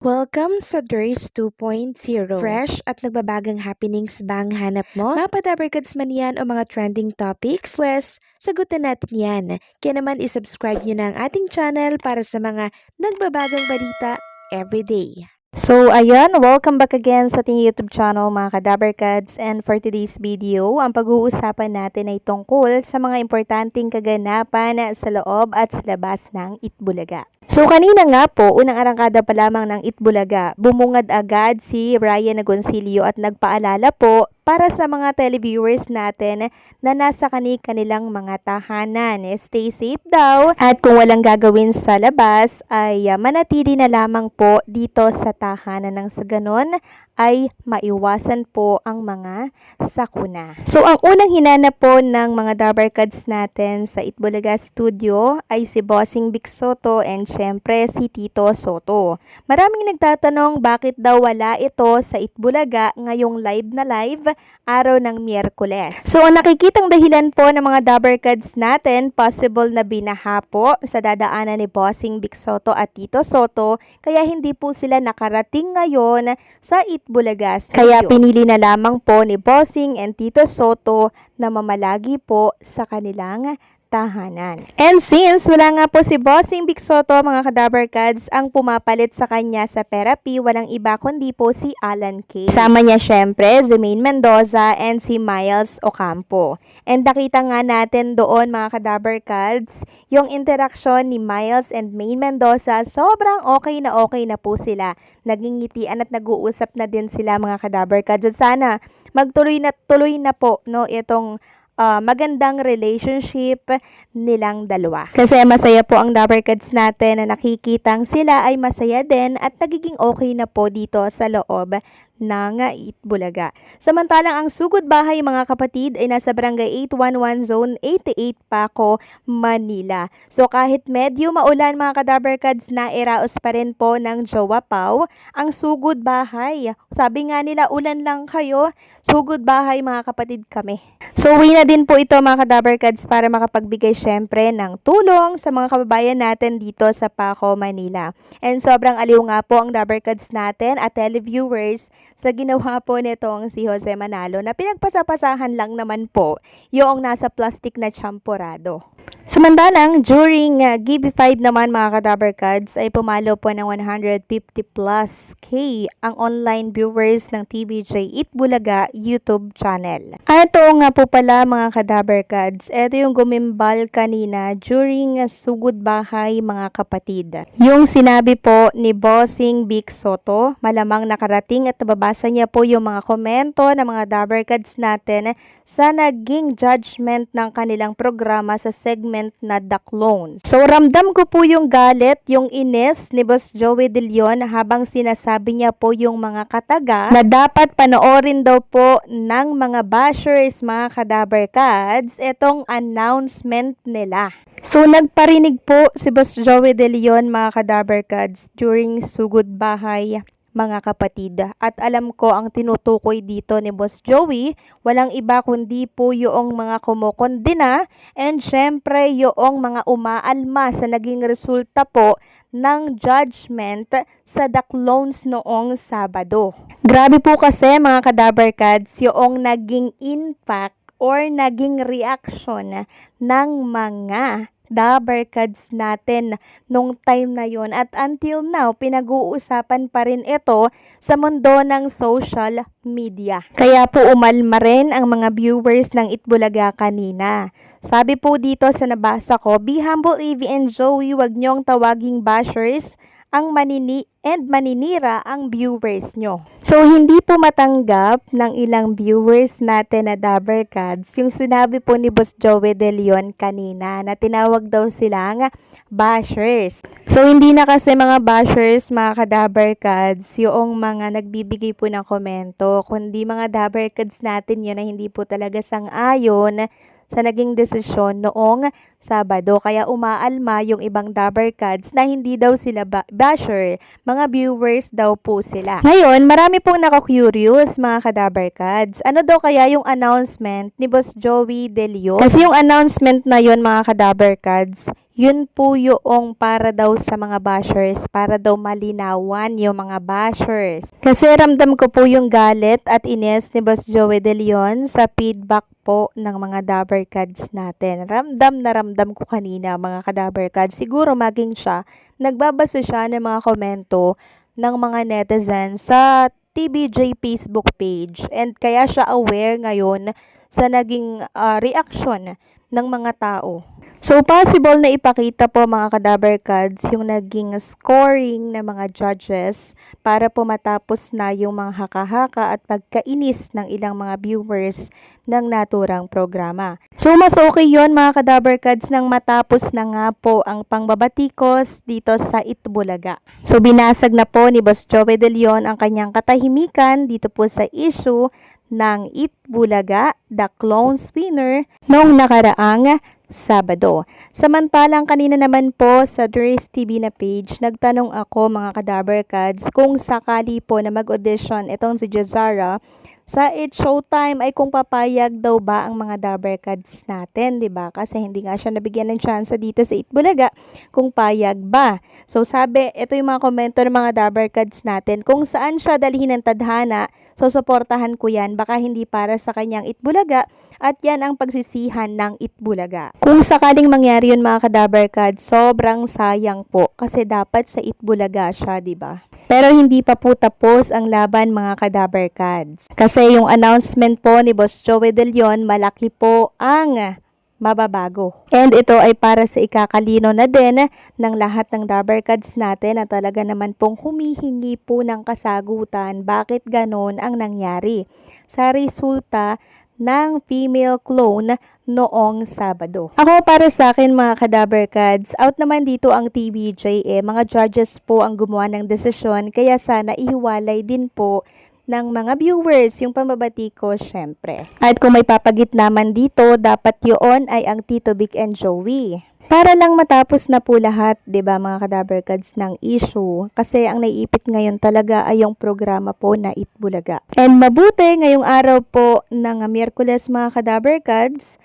Welcome sa DRS 2.0. Fresh at nagbabagang happenings bang hanap mo? Mga padabarkads man yan o mga trending topics? Pwes, sagutin natin yan. Kaya naman isubscribe nyo na ang ating channel para sa mga nagbabagang balita everyday. So, ayan, welcome back again sa ating YouTube channel mga Kadabarkads, and for today's video, ang pag-uusapan natin ay tungkol sa mga importanteng kaganapan sa loob at sa labas ng Itbulaga. So, kanina nga po, unang arangkada pa lamang ng Itbulaga, bumungad agad si Ryan Agoncillo at nagpaalala po para sa mga televiewers natin na nasa kanilang mga tahanan. Stay safe daw, at kung walang gagawin sa labas ay manatili na lamang po dito sa tahanan, nang sa ganon ay maiwasan po ang mga sakuna. So, ang unang hinanap po ng mga Dabarkads natin sa Itbulaga Studio ay si Bossing Vic Soto and syempre si Tito Soto. Maraming nagtatanong bakit daw wala ito sa Itbulaga ngayong live na live araw ng Miyerkules. So, ang nakikitang dahilan po ng mga Dabarkads natin, possible na binaha po sa dadaanan ni Bossing Vic Soto at Tito Soto, kaya hindi po sila nakarating ngayon sa Itbulaga Studio. Kaya pinili na lamang po ni Bossing and Tito Soto na mamalagi po sa kanilang tahanan. And since wala nga po si Bossing Vic Soto, mga Kadabarkads, ang pumapalit sa kanya sa therapy, walang iba kundi po si Alan Kay. Sama niya syempre si Maine Mendoza and si Miles Ocampo. And nakita nga natin doon, mga Kadabarkads, yung interaction ni Miles and Maine Mendoza, sobrang okay na po sila. Nagingitian at nag-uusap na din sila, mga Kadabarkads. At sana magtuloy na po no itong magandang relationship nilang dalawa. Kasi masaya po ang Dabarkads natin na nakikitang sila ay masaya din at nagiging okay na po dito sa loob ng Itbulaga. Samantalang ang sugod bahay, mga kapatid, ay nasa Barangay 811 Zone 88 Paco, Manila. So kahit medyo maulan, mga Kadabarkads, na iraos pa rin po ng Jowa Pau ang sugod bahay. Sabi nga nila, ulan lang kayo, sugod bahay, mga kapatid, kami. So uwi na din po ito, mga Kadabarkads, para makapagbigay syempre ng tulong sa mga kababayan natin dito sa Paco, Manila. And sobrang aliw nga po ang Dabarkads natin at televiewers sa ginawa po nitong si Jose Manalo, na pinagpasapasahan lang naman po yung nasa plastic na champorado. Samantalang, during GB5 naman, mga Kadabarkads, ay pumalo po ng 150 plus K ang online viewers ng TVJ Itbulaga YouTube channel. At ito nga po pala, mga Kadabarkads, ito yung gumimbal kanina during sugod bahay, mga kapatid. Yung sinabi po ni Bossing Vic Soto, malamang nakarating at nababasa niya po yung mga komento ng mga Dabarkads natin sa naging judgment ng kanilang programa sa segment na The Clones. So, ramdam ko po yung galit, yung inis ni Boss Joey De Leon habang sinasabi niya po yung mga kataga na dapat panoorin daw po ng mga bashers, mga Kadabarkads, itong announcement nila. So, nagparinig po si Boss Joey De Leon, mga Kadabarkads, during sugod bahay, mga kapatid. At alam ko ang tinutukoy dito ni Boss Joey, walang iba kundi po yung mga kumukondena and syempre yung mga umaalma sa naging resulta po ng judgment sa The Clones noong Sabado. Grabe po kasi, mga Kadabarkads, yung naging impact or naging reaction ng mga Dabarkads natin nung time na yon, at until now pinag-uusapan pa rin ito sa mundo ng social media. Kaya po umalma rin ang mga viewers ng Itbulaga kanina. Sabi po dito sa nabasa ko, "Be humble, Evie and Joey, wag niyong tawaging bashers ang maninira ang viewers nyo." So, hindi po matanggap ng ilang viewers natin na Dabarkads yung sinabi po ni Boss Joey De Leon kanina na tinawag daw silang bashers. So, hindi na kasi mga bashers, mga Kadabarkads, yung mga nagbibigay po ng komento, kundi mga Dabarkads natin yun na hindi po talaga sang-ayon sa naging desisyon noong Sabado. Kaya umaalma yung ibang Dabarkads na hindi daw sila basher, mga viewers daw po sila. Ngayon, marami pong naka-curious mga ka-Dabarkads. Ano daw kaya yung announcement ni Boss Joey De Leon? Kasi yung announcement na yun mga ka-Dabarkads, yun po yung para daw sa mga bashers, para daw malinawan yung mga bashers. Kasi ramdam ko po yung galit at ines ni Boss Joey De Leon sa feedback po ng mga Dabarkads natin. Ramdam na ramdam ko kanina mga ka-Dabarkads. Siguro maging siya, nagbabasa siya ng mga komento ng mga netizens sa TBJ Facebook page. And kaya siya aware ngayon sa naging reaction ng mga tao. So, possible na ipakita po mga ka-Dabarkads yung naging scoring ng mga judges para po matapos na yung mga haka-haka at pagkainis ng ilang mga viewers ng naturang programa. So, mas okay yon mga ka-Dabarkads nang matapos na nga po ang pangbabatikos dito sa Itbulaga. So, binasag na po ni Boss Joey De Leon ang kanyang katahimikan dito po sa issue ng Itbulaga, the clones winner, noong nakaraang Sabado. Samantalang kanina naman po sa Dres TV na page, nagtanong ako mga ka-Dabarkads kung sakali po na mag-audition itong si Jazara sa It's Showtime ay kung papayag daw ba ang mga Dabarkads natin, 'di ba? Kasi hindi nga siya nabigyan ng chance dito sa Itbulaga kung payag ba. So sabi, ito yung mga komento ng mga Dabarkads natin, kung saan siya dalhin ng tadhana, so suportahan ko 'yan, baka hindi para sa kanyang Itbulaga. At yan ang pagsisihan ng Itbulaga. Kung sakaling mangyari yun mga ka-Dabarkads, sobrang sayang po kasi dapat sa Itbulaga siya, di ba? Pero hindi pa po tapos ang laban mga ka-Dabarkads. Kasi yung announcement po ni Boss Joey De Leon, malaki po ang mababago. And ito ay para sa ikakalino na din ng lahat ng Dabarkads natin na talaga naman pong humihingi po ng kasagutan bakit ganon ang nangyari sa resulta ng female clone noong Sabado. Ako para sa akin mga ka-Dabarkads, out naman dito ang TBJ mga judges po ang gumawa ng desisyon kaya sana ihiwalay din po ng mga viewers yung pambabati ko syempre. At kung may papagit naman dito, dapat yun ay ang Tito Vic and Joey. Para lang matapos na po lahat, 'di ba mga ka-Dabarkads ng issue, kasi ang naiipit ngayon talaga ay yung programa po na Itbulaga. And mabuti ngayong araw po ng Miyerkules mga ka-Dabarkads,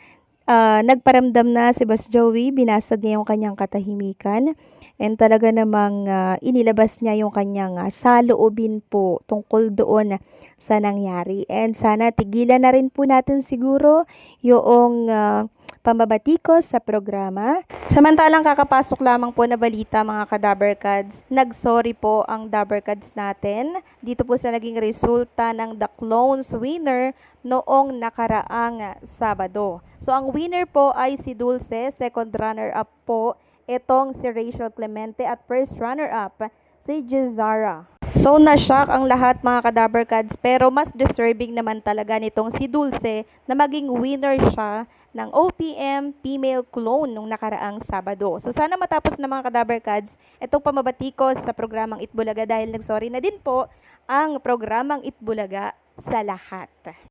nagparamdam na si Boss Joey, binasag niya yung kanyang katahimikan. And talaga namang inilabas niya yung kanyang saloobin po tungkol doon sa nangyari. And sana tigilan na rin po natin siguro yung pambabatikos sa programa. Samantalang kakapasok lamang po na balita mga ka-Dabarkads, nagsorry po ang Dabarkads natin dito po sa naging resulta ng The Clones winner noong nakaraang Sabado. So ang winner po ay si Dulce, second runner-up po itong si Rachel Clemente at first runner-up si Jazara. So na-shock ang lahat mga ka-Dabarkads pero mas deserving naman talaga nitong si Dulce na maging winner siya ng OPM female clone nung nakaraang Sabado. So sana matapos na mga ka-Dabarkads itong pamabatikos sa programang Itbulaga dahil nagsorry na din po ang programang Itbulaga sa lahat.